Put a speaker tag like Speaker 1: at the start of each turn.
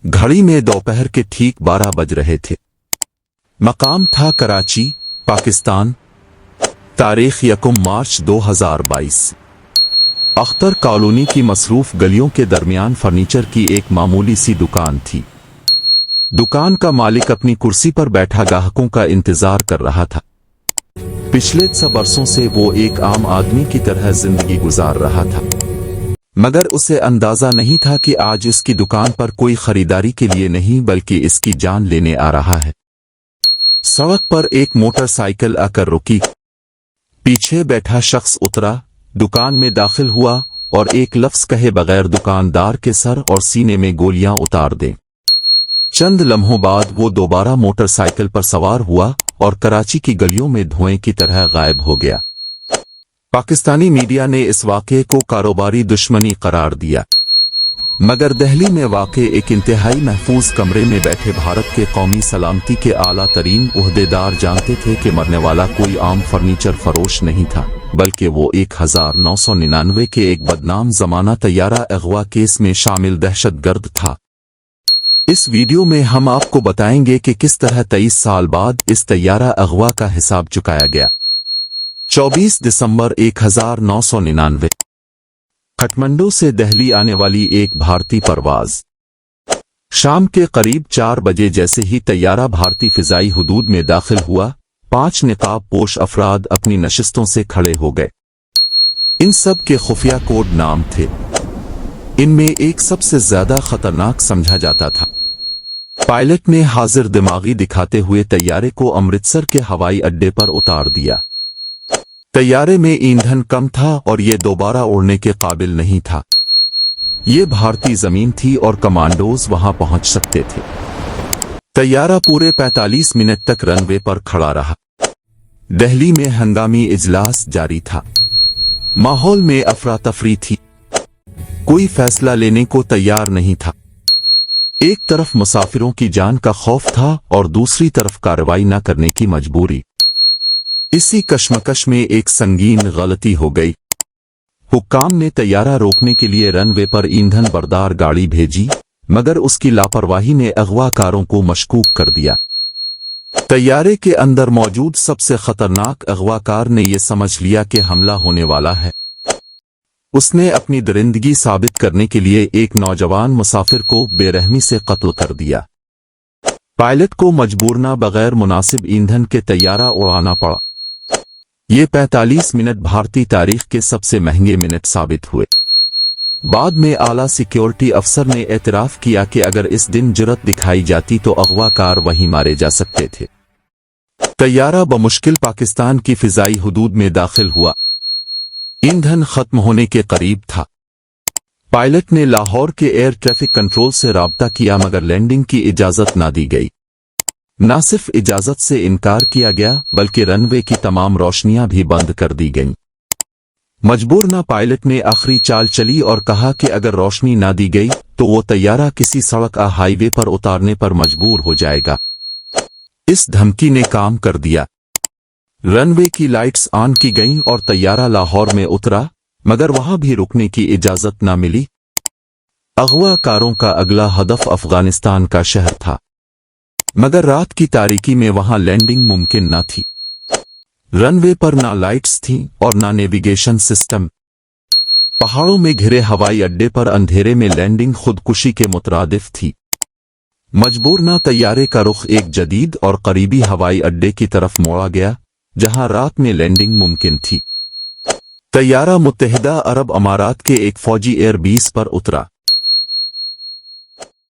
Speaker 1: घड़ी में दोपहर के ठीक 12 बज रहे थे। मकाम था कराची, पाकिस्तान। तारीख 1 मार्च 2022। अख्तर कॉलोनी की मसरूफ गलियों के दरमियान फर्नीचर की एक मामूली सी दुकान थी। दुकान का मालिक अपनी कुर्सी पर बैठा ग्राहकों का इंतजार कर रहा था। पिछले 6 बरसों से वो एक आम आदमी की तरह जिंदगी गुजार रहा था, मगर उसे अंदाजा नहीं था कि आज उसकी दुकान पर कोई खरीदारी के लिए नहीं बल्कि इसकी जान लेने आ रहा है। सड़क पर एक मोटरसाइकिल आकर रुकी। पीछे बैठा शख्स उतरा, दुकान में दाखिल हुआ और एक लफ्ज कहे बगैर दुकानदार के सर और सीने में गोलियां उतार दें। चंद लम्हों बाद वो दोबारा मोटरसाइकिल पर सवार हुआ और कराची की गलियों में धुएं की तरह गायब हो गया। पाकिस्तानी मीडिया ने इस वाक़े को कारोबारी दुश्मनी करार दिया, मगर दिल्ली में वाक़े एक इंतहाई महफूज कमरे में बैठे भारत के कौमी सलामती के आला तरीन ओहदेदार जानते थे कि मरने वाला कोई आम फर्नीचर फरोश नहीं था, बल्कि वो 1999 के एक बदनाम जमाना तैयारा अगवा केस में शामिल दहशतगर्द था। इस वीडियो में हम आपको बताएंगे कि किस तरह 23 साल बाद इस तैयारा अगवा का हिसाब चुकाया गया। 24 दिसंबर 1999। काठमांडू से दिल्ली आने वाली एक भारतीय परवाज। शाम के करीब 4 बजे जैसे ही तैयारा भारतीय फिजाई हुदूद में दाखिल हुआ, 5 निकाब पोश अफराद अपनी नशिस्तों से खड़े हो गए। इन सब के खुफिया कोड नाम थे। इनमें एक सबसे ज्यादा खतरनाक समझा जाता था। पायलट ने हाजिर दिमागी दिखाते हुए तैयारे को अमृतसर के हवाई अड्डे पर उतार दिया। तैयारे में ईंधन कम था और ये दोबारा उड़ने के काबिल नहीं था। ये भारतीय जमीन थी और कमांडोज वहां पहुंच सकते थे। तैयारा पूरे 45 मिनट तक रनवे पर खड़ा रहा। दिल्ली में हंगामी इजलास जारी था। माहौल में अफरा तफरी थी। कोई फैसला लेने को तैयार नहीं था। एक तरफ मुसाफिरों की जान का खौफ था और दूसरी तरफ कार्रवाई न करने की मजबूरी। इसी कश्मकश में एक संगीन गलती हो गई। हुक्काम ने तैयारा रोकने के लिए रनवे पर ईंधन बरदार गाड़ी भेजी, मगर उसकी लापरवाही ने अगवाकारों को मशकूक कर दिया। तैयारे के अंदर मौजूद सबसे खतरनाक अगवाकार ने यह समझ लिया कि हमला होने वाला है। उसने अपनी दरिंदगी साबित करने के लिए एक नौजवान मुसाफिर को बेरहमी से कत्ल कर दिया। पायलट को मजबूरना बगैर मुनासिब ईंधन के तैयारा उड़ाना पड़ा। ये 45 मिनट भारतीय तारीख के सबसे महंगे मिनट साबित हुए। बाद में आला सिक्योरिटी अफसर ने एतराफ किया कि अगर इस दिन जुर्रत दिखाई जाती तो अगवाकार वहीं मारे जा सकते थे। तैयारा बमुश्किल पाकिस्तान की फिजाई हुदूद में दाखिल हुआ। ईंधन खत्म होने के करीब था। पायलट ने लाहौर के एयर ट्रैफिक कंट्रोल से राब्ता किया, मगर लैंडिंग की इजाजत ना दी गई। न सिर्फ इजाजत से इनकार किया गया बल्कि रनवे की तमाम रोशनियां भी बंद कर दी गईं। मजबूर ना पायलट ने आखिरी चाल चली और कहा कि अगर रोशनी ना दी गई तो वो तैयारा किसी सड़क या हाईवे पर उतारने पर मजबूर हो जाएगा। इस धमकी ने काम कर दिया। रनवे की लाइट्स ऑन की गईं और तैयारा लाहौर में उतरा, मगर वहां भी रुकने की इजाजत ना मिली। अगवाकारों का अगला हदफ अफगानिस्तान का शहर था, मगर रात की तारीकी में वहां लैंडिंग मुमकिन न थी। रनवे पर ना लाइट्स थीं और ना नेविगेशन सिस्टम। पहाड़ों में घिरे हवाई अड्डे पर अंधेरे में लैंडिंग खुदकुशी के मुतरादिफ थी। मजबूर ना तैयारे का रुख एक जदीद और करीबी हवाई अड्डे की तरफ मोड़ा गया, जहां रात में लैंडिंग मुमकिन थी। तैयारा मुत्तहिदा अरब अमारात के एक फौजी एयरबेस पर उतरा।